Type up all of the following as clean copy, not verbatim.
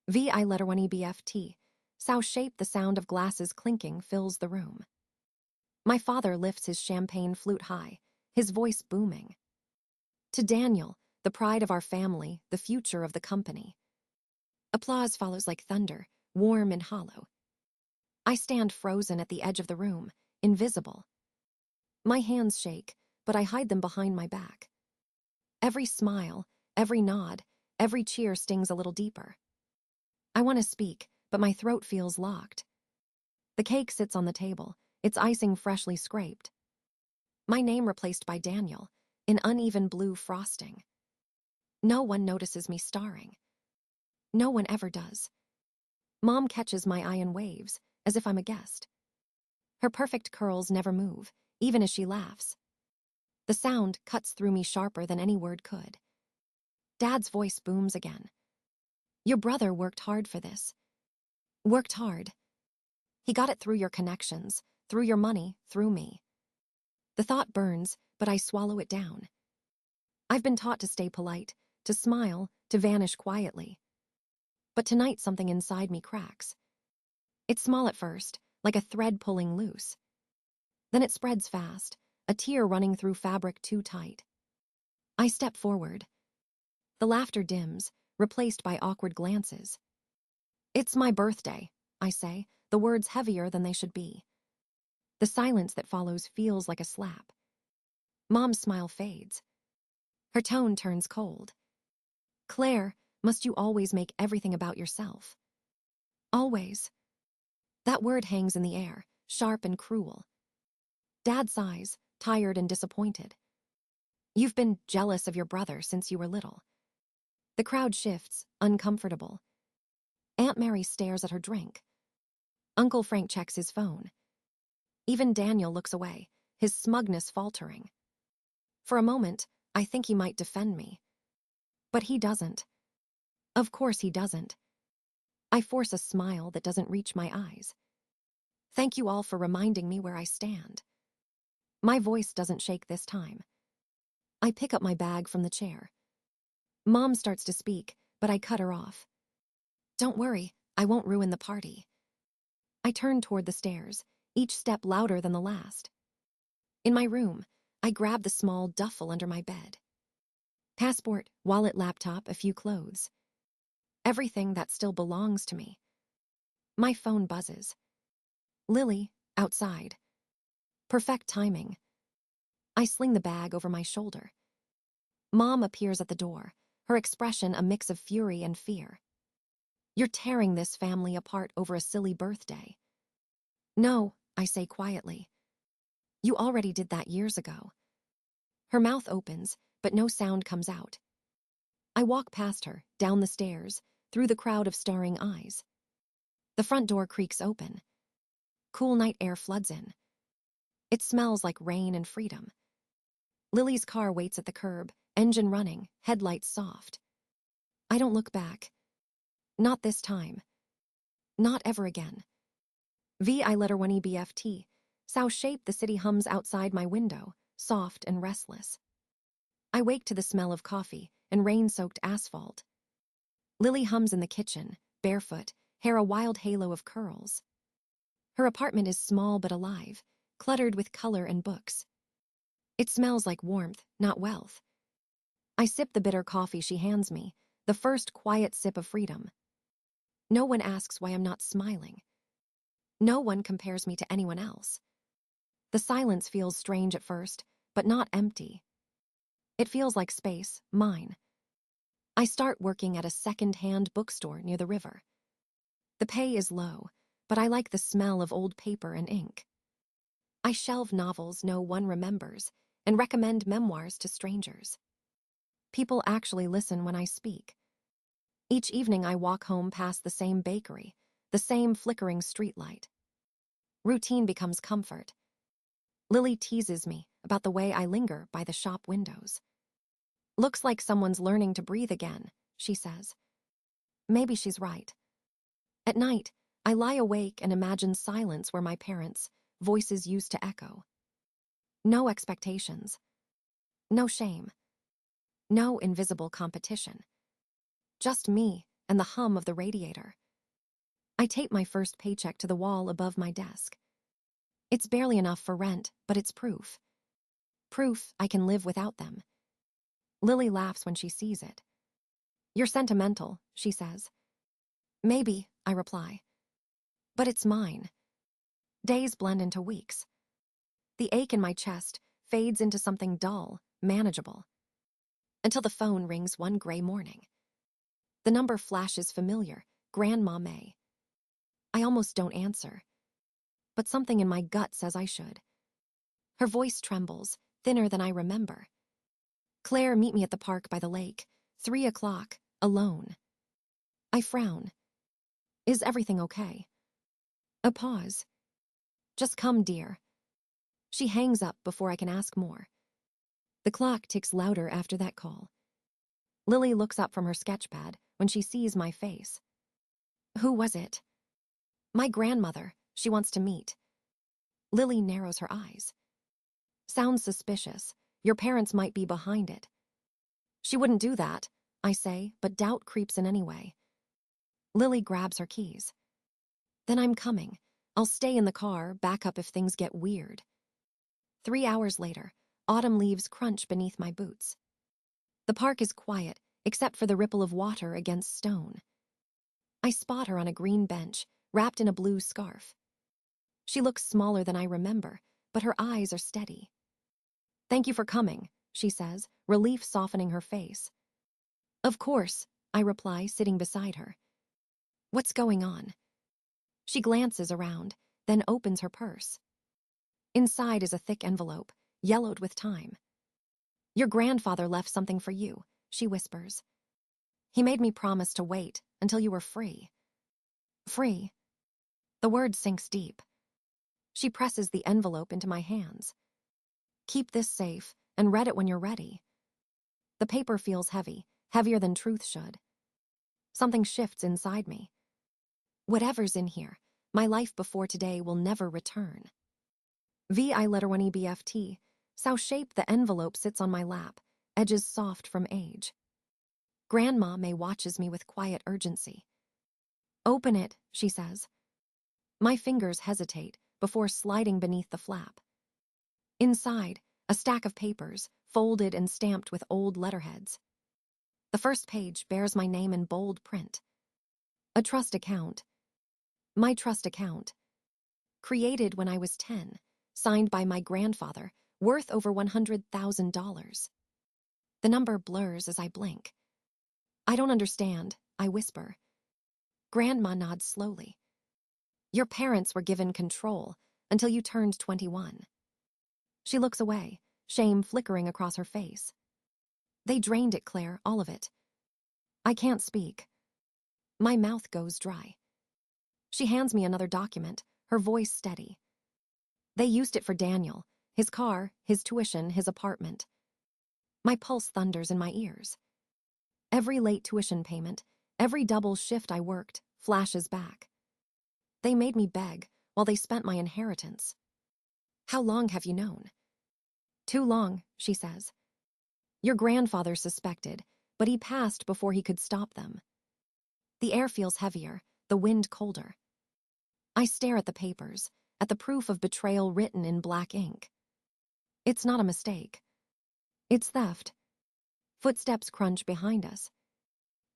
VI letter 1 EBFT. Sow shape the sound of glasses clinking fills the room. My father lifts his champagne flute high, his voice booming. To Daniel, the pride of our family, the future of the company. Applause follows like thunder, warm and hollow. I stand frozen at the edge of the room, invisible. My hands shake, but I hide them behind my back. Every smile, every nod, every cheer stings a little deeper. I want to speak, but my throat feels locked. The cake sits on the table, its icing freshly scraped. My name replaced by Daniel, in uneven blue frosting. No one notices me starring. No one ever does. Mom catches my eye and waves, as if I'm a guest. Her perfect curls never move, even as she laughs. The sound cuts through me sharper than any word could. Dad's voice booms again. Your brother worked hard for this. Worked hard. He got it through your connections, through your money, through me. The thought burns, but I swallow it down. I've been taught to stay polite, to smile, to vanish quietly. But tonight something inside me cracks. It's small at first, like a thread pulling loose. Then it spreads fast, a tear running through fabric too tight. I step forward. The laughter dims, replaced by awkward glances. It's my birthday, I say, the words heavier than they should be. The silence that follows feels like a slap. Mom's smile fades. Her tone turns cold. Claire, must you always make everything about yourself? Always. That word hangs in the air, sharp and cruel. Dad sighs, tired and disappointed. You've been jealous of your brother since you were little. The crowd shifts, uncomfortable. Aunt Mary stares at her drink. Uncle Frank checks his phone. Even Daniel looks away, his smugness faltering. For a moment, I think he might defend me. But he doesn't. Of course he doesn't. I force a smile that doesn't reach my eyes. Thank you all for reminding me where I stand. My voice doesn't shake this time. I pick up my bag from the chair. Mom starts to speak, but I cut her off. Don't worry, I won't ruin the party. I turn toward the stairs, each step louder than the last. In my room, I grab the small duffel under my bed. Passport, wallet, laptop, a few clothes. Everything that still belongs to me. My phone buzzes. Lily, outside. Perfect timing. I sling the bag over my shoulder. Mom appears at the door, her expression a mix of fury and fear. You're tearing this family apart over a silly birthday. No, I say quietly. You already did that years ago. Her mouth opens, but no sound comes out. I walk past her, down the stairs, through the crowd of staring eyes. The front door creaks open. Cool night air floods in. It smells like rain and freedom. Lily's car waits at the curb, engine running, headlights soft. I don't look back. Not this time. Not ever again. VI letter 1 EBFT. Sow shape the city hums outside my window, soft and restless. I wake to the smell of coffee and rain-soaked asphalt. Lily hums in the kitchen, barefoot, hair a wild halo of curls. Her apartment is small but alive, cluttered with color and books. It smells like warmth, not wealth. I sip the bitter coffee she hands me, the first quiet sip of freedom. No one asks why I'm not smiling. No one compares me to anyone else. The silence feels strange at first, but not empty. It feels like space, mine. I start working at a second-hand bookstore near the river. The pay is low, but I like the smell of old paper and ink. I shelve novels no one remembers and recommend memoirs to strangers. People actually listen when I speak. Each evening I walk home past the same bakery, the same flickering streetlight. Routine becomes comfort. Lily teases me about the way I linger by the shop windows. Looks like someone's learning to breathe again, she says. Maybe she's right. At night, I lie awake and imagine silence where my parents' voices used to echo. No expectations. No shame. No invisible competition. Just me, and the hum of the radiator. I tape my first paycheck to the wall above my desk. It's barely enough for rent, but it's proof. Proof I can live without them. Lily laughs when she sees it. "You're sentimental," she says. "Maybe," I reply. "But it's mine." Days blend into weeks. The ache in my chest fades into something dull, manageable. Until the phone rings one gray morning. The number flashes familiar, Grandma May. I almost don't answer. But something in my gut says I should. Her voice trembles, thinner than I remember. "Claire, meet me at the park by the lake. 3 o'clock, alone." I frown. "Is everything okay?" A pause. "Just come, dear." She hangs up before I can ask more. The clock ticks louder after that call. Lily looks up from her sketchpad when she sees my face. "Who was it?" "My grandmother. She wants to meet." Lily narrows her eyes. "Sounds suspicious. Your parents might be behind it." "She wouldn't do that," I say, but doubt creeps in anyway. Lily grabs her keys. "Then I'm coming. I'll stay in the car, back up if things get weird." 3 hours later, autumn leaves crunch beneath my boots. The park is quiet, except for the ripple of water against stone. I spot her on a green bench, wrapped in a blue scarf. She looks smaller than I remember, but her eyes are steady. "Thank you for coming," she says, relief softening her face. "Of course," I reply, sitting beside her. "What's going on?" She glances around, then opens her purse. Inside is a thick envelope, yellowed with time. "Your grandfather left something for you," she whispers. "He made me promise to wait until you were free." Free? The word sinks deep. She presses the envelope into my hands. "Keep this safe and read it when you're ready." The paper feels heavy, heavier than truth should. Something shifts inside me. Whatever's in here, my life before today will never return. VI letter 1 EBFT, Sao shape the envelope sits on my lap, edges soft from age. Grandma May watches me with quiet urgency. "Open it," she says. My fingers hesitate before sliding beneath the flap. Inside, a stack of papers, folded and stamped with old letterheads. The first page bears my name in bold print. A trust account. My trust account. Created when I was 10, signed by my grandfather, worth over $100,000. The number blurs as I blink. "I don't understand," I whisper. Grandma nods slowly. "Your parents were given control until you turned 21. She looks away, shame flickering across her face. "They drained it, Claire, all of it." I can't speak. My mouth goes dry. She hands me another document, her voice steady. "They used it for Daniel, his car, his tuition, his apartment." My pulse thunders in my ears. Every late tuition payment, every double shift I worked, flashes back. They made me beg while they spent my inheritance. "How long have you known?" "Too long," she says. "Your grandfather suspected, but he passed before he could stop them." The air feels heavier, the wind colder. I stare at the papers, at the proof of betrayal written in black ink. It's not a mistake. It's theft. Footsteps crunch behind us.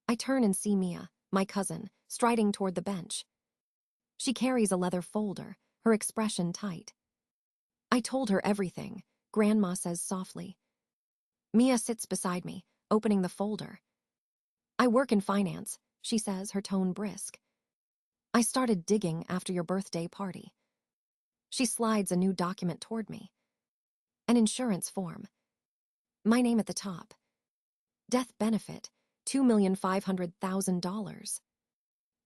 I turn and see Mia, my cousin, striding toward the bench. She carries a leather folder, her expression tight. "I told her everything," Grandma says softly. Mia sits beside me, opening the folder. "I work in finance," she says, her tone brisk. "I started digging after your birthday party." She slides a new document toward me. An insurance form. My name at the top. Death benefit, $2,500,000.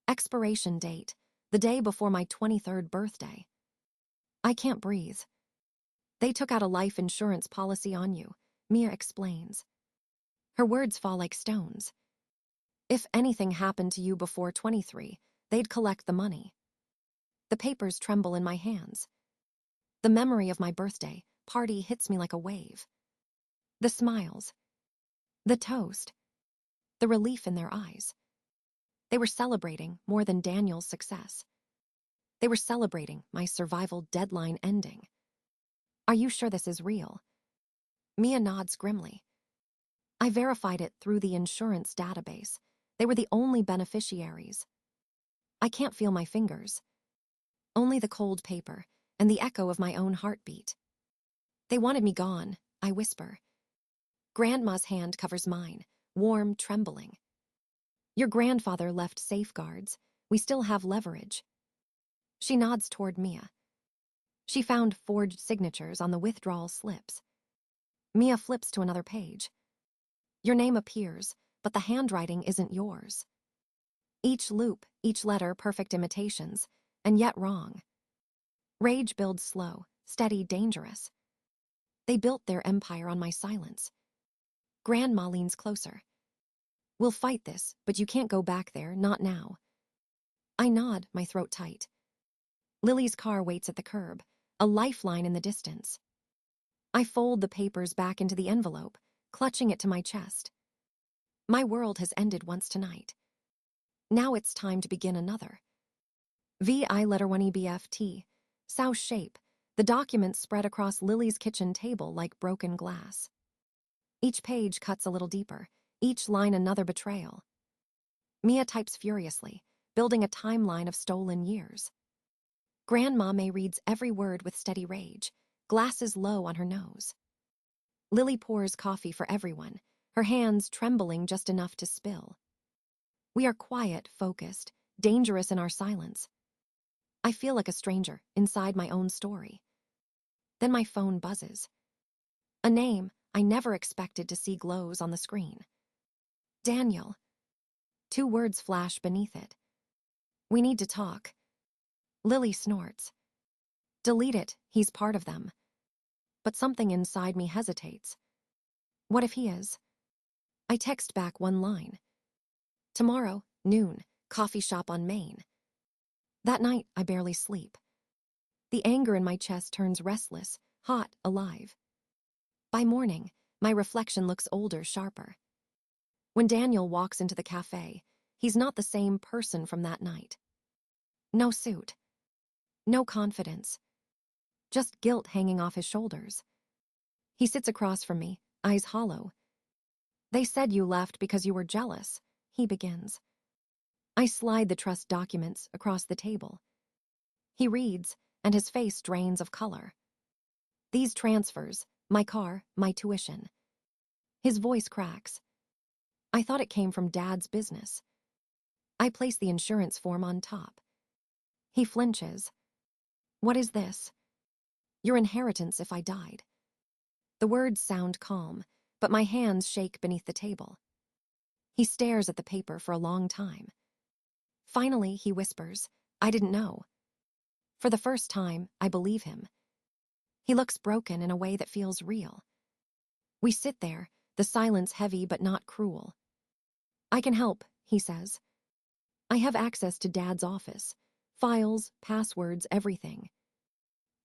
Expiration date, the day before my 23rd birthday. I can't breathe. "They took out a life insurance policy on you," Mia explains. Her words fall like stones. "If anything happened to you before 23, they'd collect the money." The papers tremble in my hands. The memory of my birthday party hits me like a wave. The smiles. The toast. The relief in their eyes. They were celebrating more than Daniel's success. They were celebrating my survival deadline ending. Are you sure this is real? Mia nods grimly. I verified it through the insurance database. They were the only beneficiaries. I can't feel my fingers. Only the cold paper and the echo of my own heartbeat. They wanted me gone, I whisper. Grandma's hand covers mine, warm, trembling. Your grandfather left safeguards. We still have leverage. She nods toward Mia. She found forged signatures on the withdrawal slips. Mia flips to another page. Your name appears, but the handwriting isn't yours. Each loop, each letter perfect imitations, and yet wrong. Rage builds slow, steady, dangerous. They built their empire on my silence. Grandma leans closer. We'll fight this, but you can't go back there, not now. I nod, my throat tight. Lily's car waits at the curb, a lifeline in the distance. I fold the papers back into the envelope, clutching it to my chest. My world has ended once tonight. Now it's time to begin another. VI letter 1 EBFT, South shape. The documents spread across Lily's kitchen table like broken glass. Each page cuts a little deeper, each line another betrayal. Mia types furiously, building a timeline of stolen years. Grandma May reads every word with steady rage, glasses low on her nose. Lily pours coffee for everyone, her hands trembling just enough to spill. We are quiet, focused, dangerous in our silence. I feel like a stranger inside my own story. Then my phone buzzes. A name I never expected to see glows on the screen. Daniel. 2 words flash beneath it. We need to talk. Lily snorts. Delete it, he's part of them. But something inside me hesitates. What if he is? I text back one line. Tomorrow, noon, coffee shop on Main. That night, I barely sleep. The anger in my chest turns restless, hot, alive. By morning, my reflection looks older, sharper. When Daniel walks into the cafe, he's not the same person from that night. No suit. No confidence. Just guilt hanging off his shoulders. He sits across from me, eyes hollow. They said you left because you were jealous, he begins. I slide the trust documents across the table. He reads, and his face drains of color. These transfers, my car, my tuition. His voice cracks. I thought it came from Dad's business. I place the insurance form on top. He flinches. What is this? Your inheritance if I died. The words sound calm, but my hands shake beneath the table. He stares at the paper for a long time. Finally, he whispers, I didn't know. For the first time, I believe him. He looks broken in a way that feels real. We sit there, the silence heavy but not cruel. I can help, he says. I have access to Dad's office. Files, passwords, everything.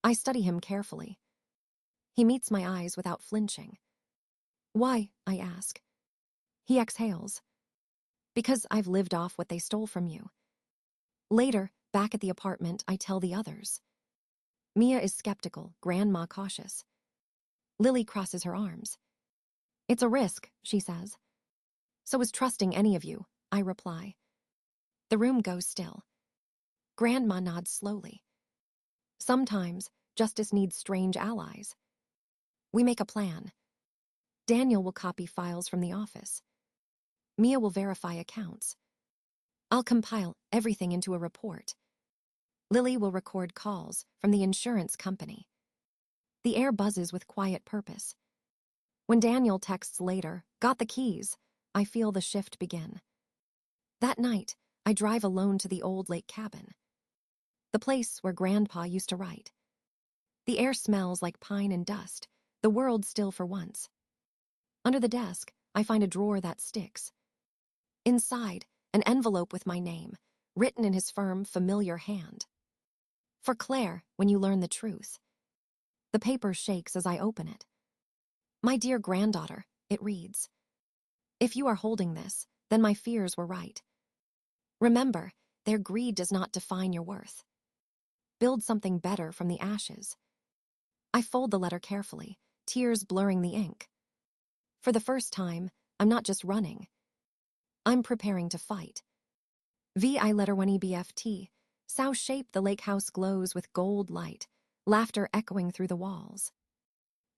I study him carefully. He meets my eyes without flinching. Why? I ask. He exhales. Because I've lived off what they stole from you. Later, back at the apartment, I tell the others. Mia is skeptical, Grandma cautious. Lily crosses her arms. It's a risk, she says. So is trusting any of you, I reply. The room goes still. Grandma nods slowly. Sometimes, justice needs strange allies. We make a plan. Daniel will copy files from the office. Mia will verify accounts. I'll compile everything into a report. Lily will record calls from the insurance company. The air buzzes with quiet purpose. When Daniel texts later, got the keys, I feel the shift begin. That night, I drive alone to the old lake cabin. The place where Grandpa used to write. The air smells like pine and dust, the world still for once. Under the desk, I find a drawer that sticks. Inside, an envelope with my name, written in his firm, familiar hand. For Claire, when you learn the truth. The paper shakes as I open it. My dear granddaughter, it reads. If you are holding this, then my fears were right. Remember, their greed does not define your worth. Build something better from the ashes. I fold the letter carefully, tears blurring the ink. For the first time, I'm not just running. I'm preparing to fight. VI letter 1 EBFT. Sow shape the lake house glows with gold light, laughter echoing through the walls.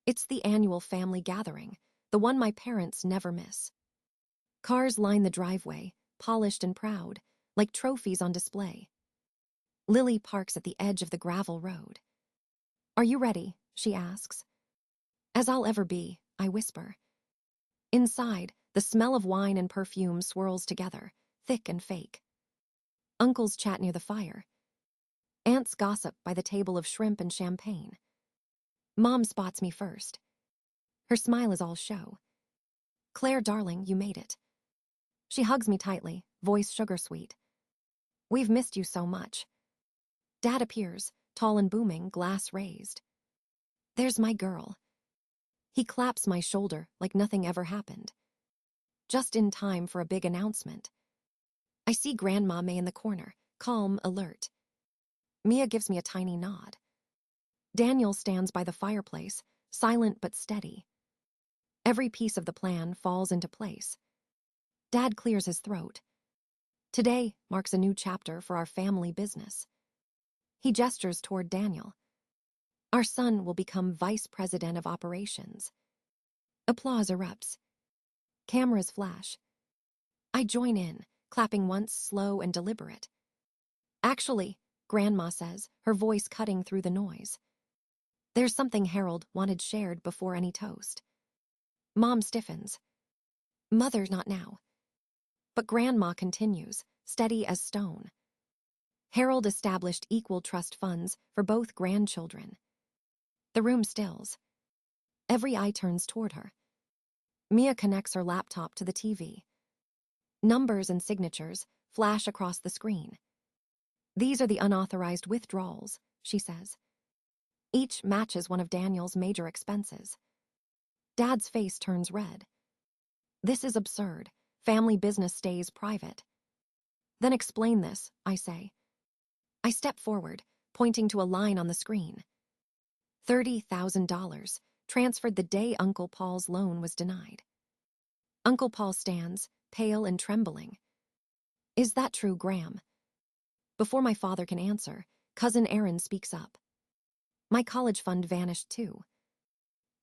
It's the annual family gathering, the one my parents never miss. Cars line the driveway, polished and proud, like trophies on display. Lily parks at the edge of the gravel road. Are you ready? She asks. As I'll ever be, I whisper. Inside, the smell of wine and perfume swirls together, thick and fake. Uncles chat near the fire. Aunts gossip by the table of shrimp and champagne. Mom spots me first. Her smile is all show. Claire, darling, you made it. She hugs me tightly, voice sugar sweet. We've missed you so much. Dad appears, tall and booming, glass raised. There's my girl. He claps my shoulder like nothing ever happened. Just in time for a big announcement. I see Grandma May in the corner, calm, alert. Mia gives me a tiny nod. Daniel stands by the fireplace, silent but steady. Every piece of the plan falls into place. Dad clears his throat. Today marks a new chapter for our family business. He gestures toward Daniel. Our son will become vice president of operations. Applause erupts. Cameras flash. I join in, clapping once, slow and deliberate. Actually, Grandma says, her voice cutting through the noise. There's something Harold wanted shared before any toast. Mom stiffens. Mother, not now. But Grandma continues, steady as stone. Harold established equal trust funds for both grandchildren. The room stills. Every eye turns toward her. Mia connects her laptop to the TV. Numbers and signatures flash across the screen. These are the unauthorized withdrawals, she says. Each matches one of Daniel's major expenses. Dad's face turns red. This is absurd. Family business stays private. Then explain this, I say. I step forward, pointing to a line on the screen. $30,000, transferred the day Uncle Paul's loan was denied. Uncle Paul stands, pale and trembling. Is that true, Graham? Before my father can answer, Cousin Aaron speaks up. My college fund vanished too.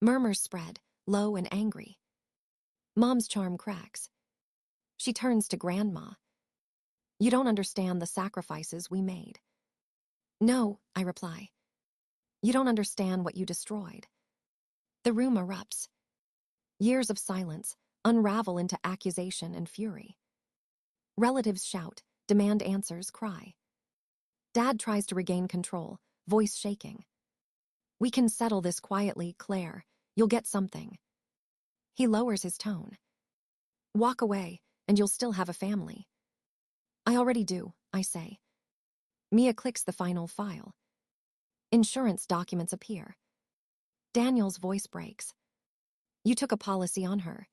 Murmurs spread, low and angry. Mom's charm cracks. She turns to Grandma. You don't understand the sacrifices we made. No, I reply. You don't understand what you destroyed. The room erupts. Years of silence unravel into accusation and fury. Relatives shout, demand answers, cry. Dad tries to regain control, voice shaking. We can settle this quietly, Claire. You'll get something. He lowers his tone. Walk away, and you'll still have a family. I already do, I say. Mia clicks the final file. Insurance documents appear. Daniel's voice breaks. You took a policy on her.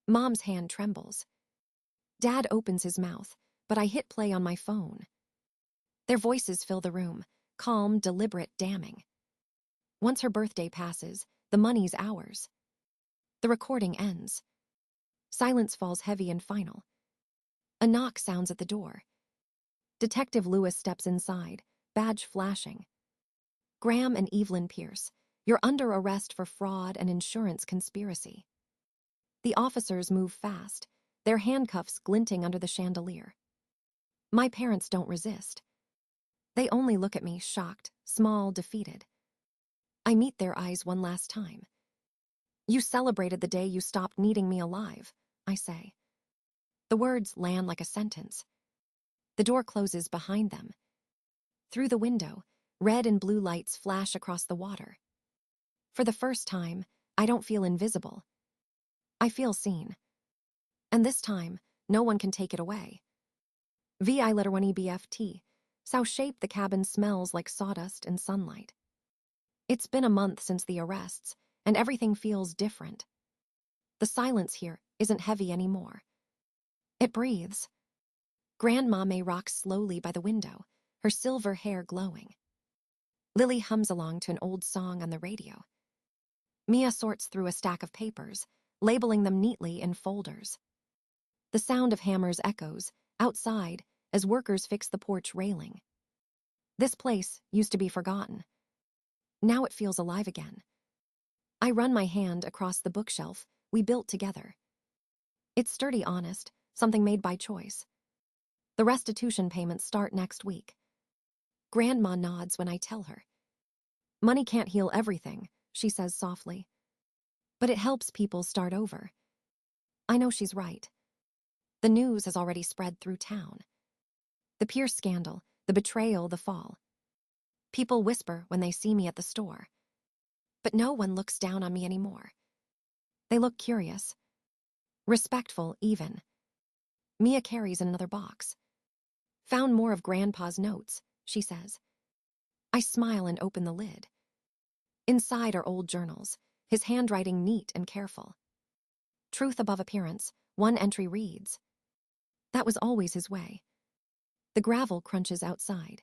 Mom's hand trembles. Dad opens his mouth, but I hit play on my phone. Their voices fill the room, calm, deliberate, damning. Once her birthday passes, the money's ours. The recording ends. Silence falls heavy and final. A knock sounds at the door. Detective Lewis steps inside, badge flashing. Graham and Evelyn Pierce, you're under arrest for fraud and insurance conspiracy. The officers move fast, their handcuffs glinting under the chandelier. My parents don't resist. They only look at me, shocked, small, defeated. I meet their eyes one last time. You celebrated the day you stopped needing me alive, I say. The words land like a sentence. The door closes behind them. Through the window, red and blue lights flash across the water. For the first time, I don't feel invisible. I feel seen. And this time, no one can take it away. VI letter 1 EBFT. Sow shape the cabin smells like sawdust and sunlight. It's been a month since the arrests, and everything feels different. The silence here isn't heavy anymore. It breathes. Grandma May rocks slowly by the window, her silver hair glowing. Lily hums along to an old song on the radio. Mia sorts through a stack of papers, labeling them neatly in folders. The sound of hammers echoes, outside, as workers fix the porch railing. This place used to be forgotten. Now it feels alive again. I run my hand across the bookshelf we built together. It's sturdy, honest, something made by choice. The restitution payments start next week. Grandma nods when I tell her. Money can't heal everything, she says softly. But it helps people start over. I know she's right. The news has already spread through town. The Pierce scandal, the betrayal, the fall. People whisper when they see me at the store. But no one looks down on me anymore. They look curious. Respectful, even. Mia carries another box. Found more of Grandpa's notes, she says. I smile and open the lid. Inside are old journals, his handwriting neat and careful. Truth above appearance, one entry reads. That was always his way. The gravel crunches outside.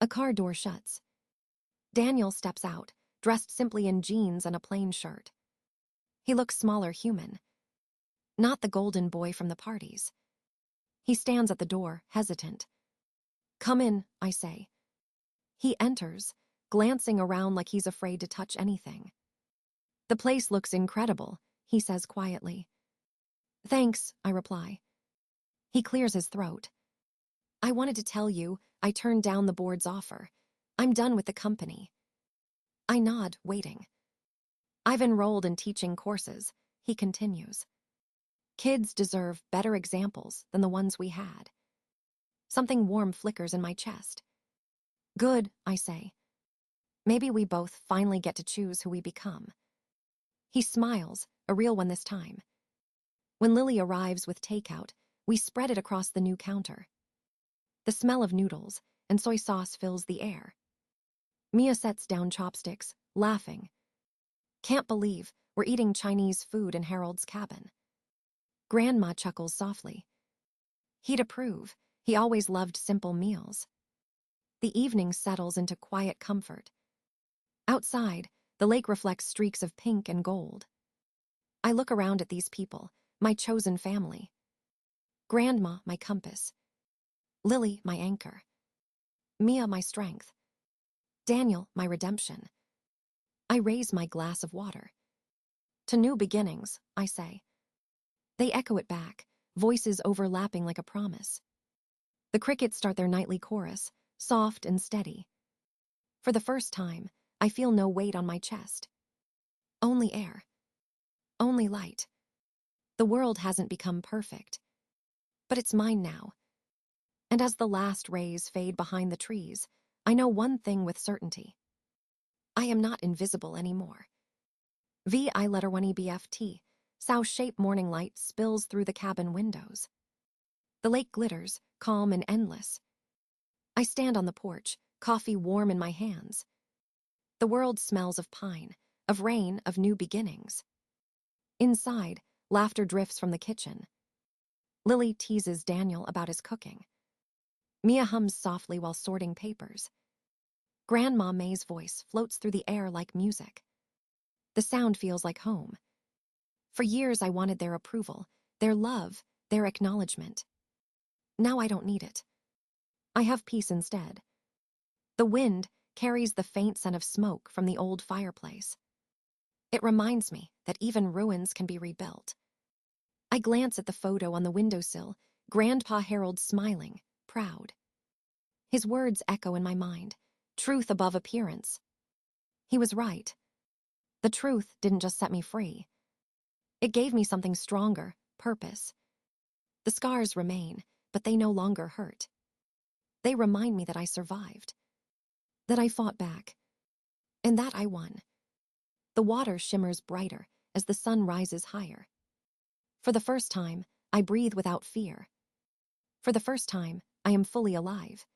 A car door shuts. Daniel steps out, dressed simply in jeans and a plain shirt. He looks smaller, human. Not the golden boy from the parties. He stands at the door, hesitant. Come in, I say. He enters, glancing around like he's afraid to touch anything. The place looks incredible, he says quietly. Thanks, I reply. He clears his throat. I wanted to tell you I turned down the board's offer. I'm done with the company. I nod, waiting. I've enrolled in teaching courses, he continues. Kids deserve better examples than the ones we had. Something warm flickers in my chest. Good, I say. Maybe we both finally get to choose who we become. He smiles, a real one this time. When Lily arrives with takeout, we spread it across the new counter. The smell of noodles and soy sauce fills the air. Mia sets down chopsticks, laughing. Can't believe we're eating Chinese food in Harold's cabin. Grandma chuckles softly. He'd approve. He always loved simple meals. The evening settles into quiet comfort. Outside, the lake reflects streaks of pink and gold. I look around at these people, my chosen family. Grandma, my compass. Lily, my anchor. Mia, my strength. Daniel, my redemption. I raise my glass of water. To new beginnings, I say. They echo it back, voices overlapping like a promise. The crickets start their nightly chorus, soft and steady. For the first time, I feel no weight on my chest. Only air. Only light. The world hasn't become perfect. But it's mine now. And as the last rays fade behind the trees, I know one thing with certainty. I am not invisible anymore. VI letter 1 EBFT, sow-shaped morning light spills through the cabin windows. The lake glitters, calm and endless. I stand on the porch, coffee warm in my hands. The world smells of pine, of rain, of new beginnings. Inside, laughter drifts from the kitchen. Lily teases Daniel about his cooking. Mia hums softly while sorting papers. Grandma May's voice floats through the air like music. The sound feels like home. For years I wanted their approval, their love, their acknowledgement. Now I don't need it. I have peace instead. The wind carries the faint scent of smoke from the old fireplace. It reminds me that even ruins can be rebuilt. I glance at the photo on the windowsill, Grandpa Harold smiling, proud. His words echo in my mind, truth above appearance. He was right. The truth didn't just set me free. It gave me something stronger, purpose. The scars remain, but they no longer hurt. They remind me that I survived, that I fought back, and that I won. The water shimmers brighter as the sun rises higher. For the first time, I breathe without fear. For the first time, I am fully alive.